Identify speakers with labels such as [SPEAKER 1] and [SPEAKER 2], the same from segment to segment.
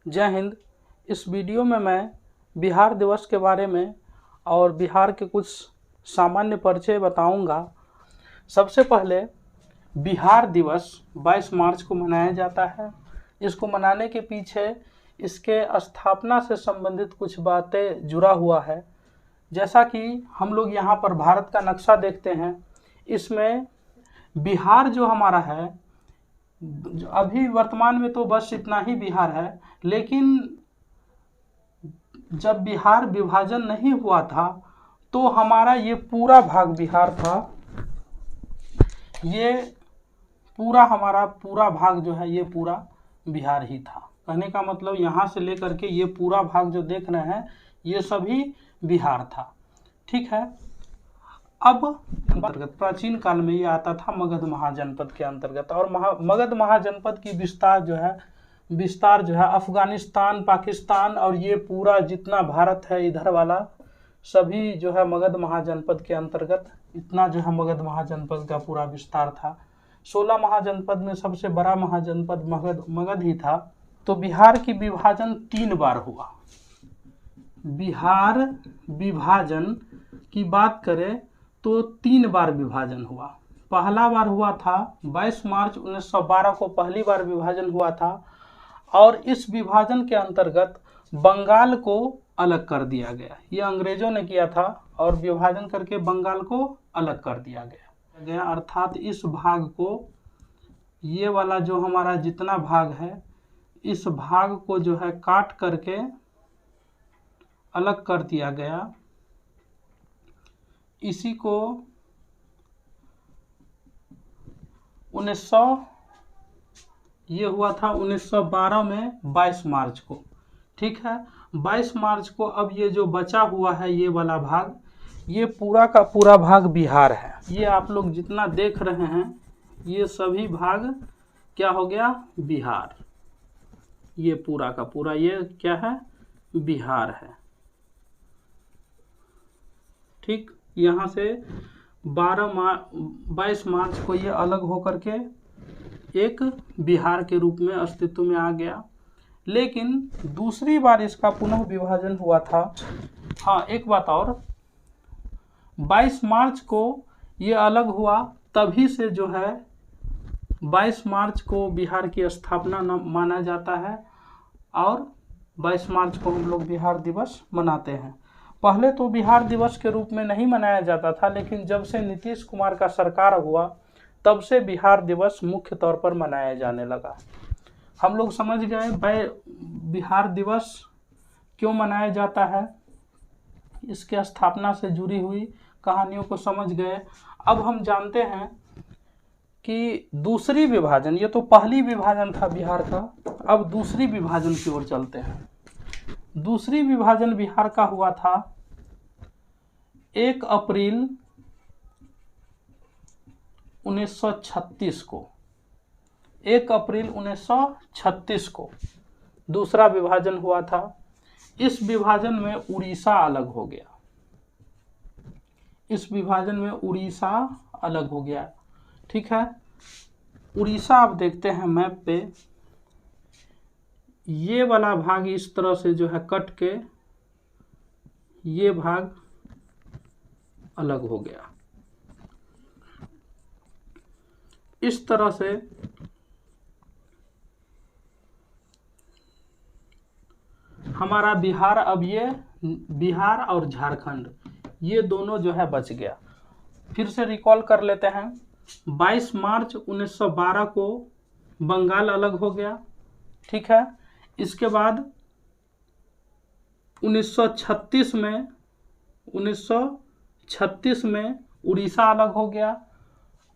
[SPEAKER 1] जय हिंद। इस वीडियो में मैं बिहार दिवस के बारे में और बिहार के कुछ सामान्य परिचय बताऊंगा। सबसे पहले बिहार दिवस 22 मार्च को मनाया जाता है। इसको मनाने के पीछे इसके स्थापना से संबंधित कुछ बातें जुड़ा हुआ है। जैसा कि हम लोग यहाँ पर भारत का नक्शा देखते हैं, इसमें बिहार जो हमारा है, अभी वर्तमान में तो बस इतना ही बिहार है, लेकिन जब बिहार विभाजन नहीं हुआ था तो हमारा ये पूरा भाग बिहार था। ये पूरा हमारा पूरा भाग जो है ये पूरा बिहार ही था। कहने का मतलब यहाँ से लेकर के ये पूरा भाग जो देख रहे हैं ये सभी बिहार था। ठीक है। अब अंतर्गत प्राचीन काल में ये आता था मगध महाजनपद के अंतर्गत, और मगध महाजनपद की विस्तार जो है अफगानिस्तान, पाकिस्तान और ये पूरा जितना भारत है इधर वाला सभी जो है मगध महाजनपद के अंतर्गत, इतना जो है मगध महाजनपद का पूरा विस्तार था। 16 महाजनपद में सबसे बड़ा महाजनपद मगध ही था। तो बिहार की विभाजन 3 बार हुआ। बिहार विभाजन की बात करें तो 3 बार विभाजन हुआ। पहला बार हुआ था 22 मार्च 1912 को पहली बार विभाजन हुआ था, और इस विभाजन के अंतर्गत बंगाल को अलग कर दिया गया। ये अंग्रेजों ने किया था और विभाजन करके बंगाल को अलग कर दिया गया। अर्थात इस भाग को, ये वाला जो हमारा जितना भाग है, इस भाग को जो है काट करके अलग कर दिया गया। इसी को 1900 ये हुआ था 1912 में 22 मार्च को। ठीक है, 22 मार्च को अब ये जो बचा हुआ है ये वाला भाग, ये पूरा का पूरा भाग बिहार है। ये आप लोग जितना देख रहे हैं ये सभी भाग क्या हो गया, बिहार। ये पूरा का पूरा ये क्या है, बिहार है। ठीक, यहाँ से 22 मार्च को ये अलग होकर के एक बिहार के रूप में अस्तित्व में आ गया। लेकिन दूसरी बार इसका पुनः विभाजन हुआ था। हाँ, एक बात और, 22 मार्च को ये अलग हुआ, तभी से जो है 22 मार्च को बिहार की स्थापना माना जाता है, और 22 मार्च को हम लोग बिहार दिवस मनाते हैं। पहले तो बिहार दिवस के रूप में नहीं मनाया जाता था, लेकिन जब से नीतीश कुमार का सरकार हुआ तब से बिहार दिवस मुख्य तौर पर मनाया जाने लगा। हम लोग समझ गए बिहार दिवस क्यों मनाया जाता है, इसके स्थापना से जुड़ी हुई कहानियों को समझ गए। अब हम जानते हैं कि दूसरी विभाजन, ये तो पहली विभाजन था बिहार का, अब दूसरी विभाजन की ओर चलते हैं। दूसरी विभाजन बिहार का हुआ था 1 अप्रैल 1936 को। 1 अप्रैल 1936 को दूसरा विभाजन हुआ था। इस विभाजन में उड़ीसा अलग हो गया। इस विभाजन में उड़ीसा अलग हो गया। ठीक है, उड़ीसा आप देखते हैं मैप पे, ये वाला भाग इस तरह से जो है कट के ये भाग अलग हो गया। इस तरह से हमारा बिहार, अब ये बिहार और झारखंड ये दोनों जो है बच गया। फिर से रिकॉल कर लेते हैं। 22 मार्च 1912 को बंगाल अलग हो गया। ठीक है, इसके बाद 1936 में उड़ीसा अलग हो गया।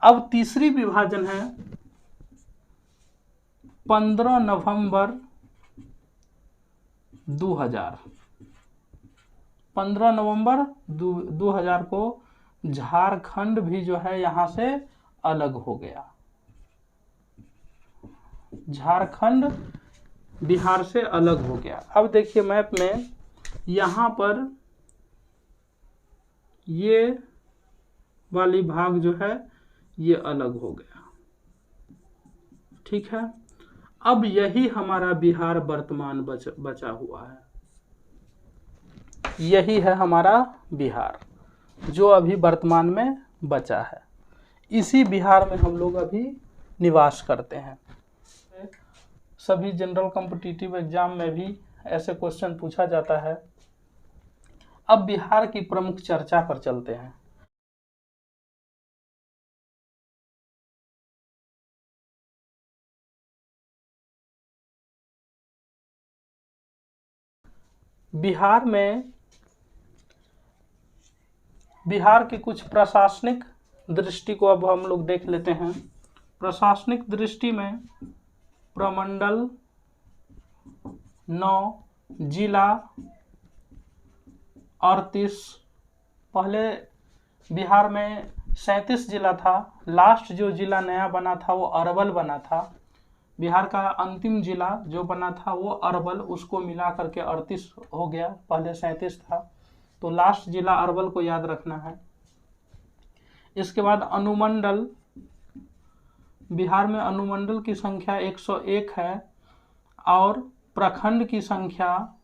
[SPEAKER 1] अब तीसरी विभाजन है 15 नवंबर 2000। 15 नवंबर 2000 को झारखंड भी जो है यहाँ से अलग हो गया। झारखंड बिहार से अलग हो गया। अब देखिए मैप में, यहाँ पर ये वाली भाग जो है ये अलग हो गया। ठीक है, अब यही हमारा बिहार वर्तमान बचा हुआ है। यही है हमारा बिहार जो अभी वर्तमान में बचा है। इसी बिहार में हम लोग अभी निवास करते हैं। सभी जनरल कॉम्पिटिटिव एग्जाम में भी ऐसे क्वेश्चन पूछा जाता है। अब बिहार की प्रमुख चर्चा पर चलते हैं। बिहार की कुछ प्रशासनिक दृष्टि को अब हम लोग देख लेते हैं। प्रशासनिक दृष्टि में प्रमंडल 9, जिला 38। पहले बिहार में 37 जिला था। लास्ट जो जिला नया बना था वो अरवल बना था। बिहार का अंतिम जिला जो बना था वो अरवल, उसको मिला करके 38 हो गया, पहले 37 था। तो लास्ट जिला अरवल को याद रखना है। इसके बाद अनुमंडल, बिहार में अनुमंडल की संख्या 101 है और प्रखंड की संख्या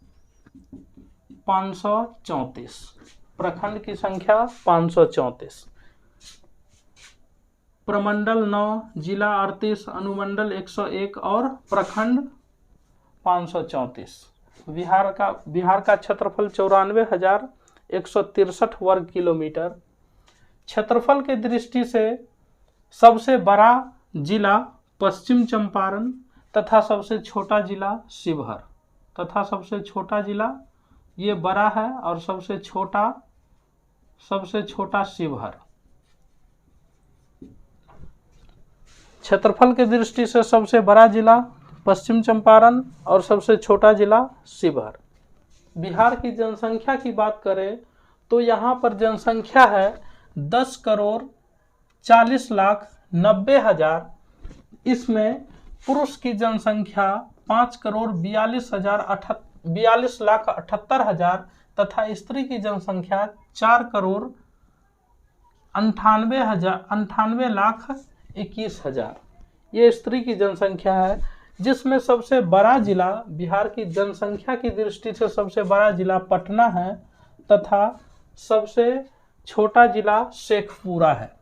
[SPEAKER 1] 534। प्रखंड की संख्या 534। प्रमंडल 9, जिला 38, अनुमंडल 101 और प्रखंड 534। बिहार का क्षेत्रफल 94,163 वर्ग किलोमीटर। क्षेत्रफल के दृष्टि से सबसे बड़ा जिला पश्चिम चंपारण तथा सबसे छोटा जिला शिवहर। तथा सबसे छोटा जिला ये बड़ा है और सबसे छोटा शिवहर। क्षेत्रफल के दृष्टि से सबसे बड़ा जिला पश्चिम चंपारण और सबसे छोटा जिला शिवहर। बिहार की जनसंख्या की बात करें तो यहाँ पर जनसंख्या है 10,40,90,000। इसमें पुरुष की जनसंख्या 5,42,48,000 तथा स्त्री की जनसंख्या 4,98,21,000। ये स्त्री की जनसंख्या है, जिसमें सबसे बड़ा जिला बिहार की जनसंख्या की दृष्टि से सबसे बड़ा जिला पटना है तथा सबसे छोटा जिला शेखपुरा है।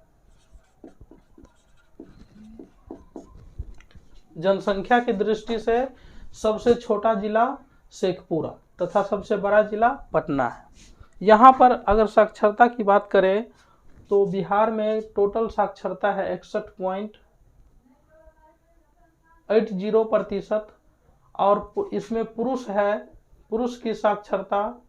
[SPEAKER 1] जनसंख्या की दृष्टि से सबसे छोटा जिला शेखपुरा तथा सबसे बड़ा जिला पटना है। यहाँ पर अगर साक्षरता की बात करें तो बिहार में टोटल साक्षरता है 61.80% और इसमें पुरुष की साक्षरता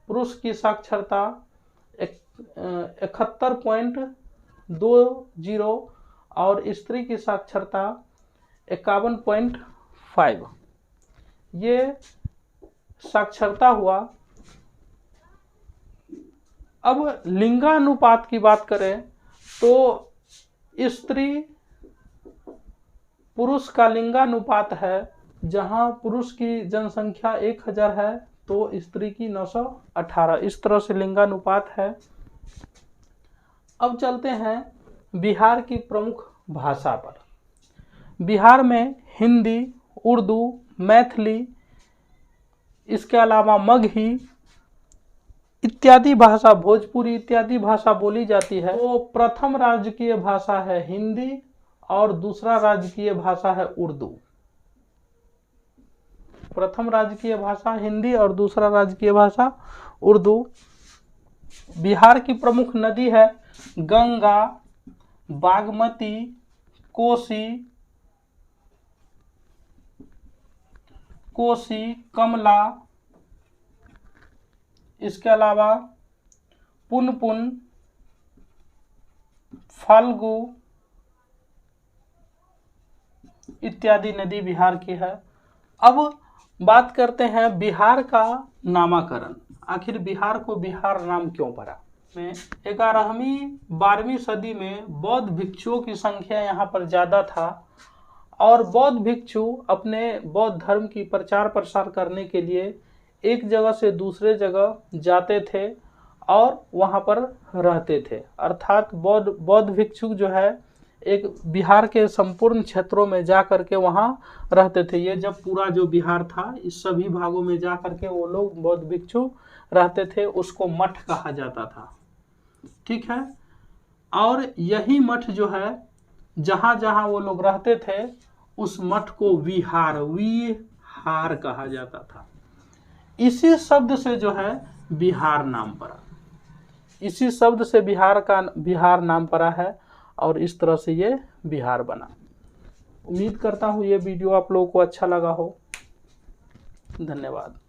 [SPEAKER 1] 71.20 और स्त्री की साक्षरता 51.5। ये साक्षरता हुआ। अब लिंगानुपात की बात करें तो स्त्री पुरुष का लिंगानुपात है, जहां पुरुष की जनसंख्या 1000 है तो स्त्री की 918। इस तरह से लिंगानुपात है। अब चलते हैं बिहार की प्रमुख भाषा पर। बिहार में हिंदी, उर्दू, मैथिली, इसके अलावा मगही इत्यादि भाषा, भोजपुरी इत्यादि भाषा बोली जाती है। तो प्रथम राजकीय भाषा है हिंदी और दूसरा राजकीय भाषा है उर्दू। प्रथम राजकीय भाषा हिंदी और दूसरा राजकीय भाषा उर्दू। बिहार की प्रमुख नदी है गंगा, बागमती, कोसी, कमला, इसके अलावा पुनपुन, फाल्गु इत्यादि नदी बिहार की है। अब बात करते हैं बिहार का नामकरण। आखिर बिहार को बिहार नाम क्यों पड़ा? में 11वीं 12वीं सदी में बौद्ध भिक्षुओं की संख्या यहाँ पर ज़्यादा था और बौद्ध भिक्षु अपने बौद्ध धर्म की प्रचार प्रसार करने के लिए एक जगह से दूसरे जगह जाते थे और वहाँ पर रहते थे। अर्थात बौद्ध भिक्षु जो है एक बिहार के संपूर्ण क्षेत्रों में जा करके वहाँ रहते थे। ये जब पूरा जो बिहार था इस सभी भागों में जा करके वो लोग बौद्ध भिक्षु रहते थे, उसको मठ कहा जाता था। ठीक है, और यही मठ जो है जहाँ जहाँ वो लोग रहते थे उस मठ को विहार कहा जाता था। इसी शब्द से जो है बिहार नाम पड़ा, इसी शब्द से बिहार नाम पड़ा है और इस तरह से ये बिहार बना। उम्मीद करता हूँ ये वीडियो आप लोगों को अच्छा लगा हो। धन्यवाद।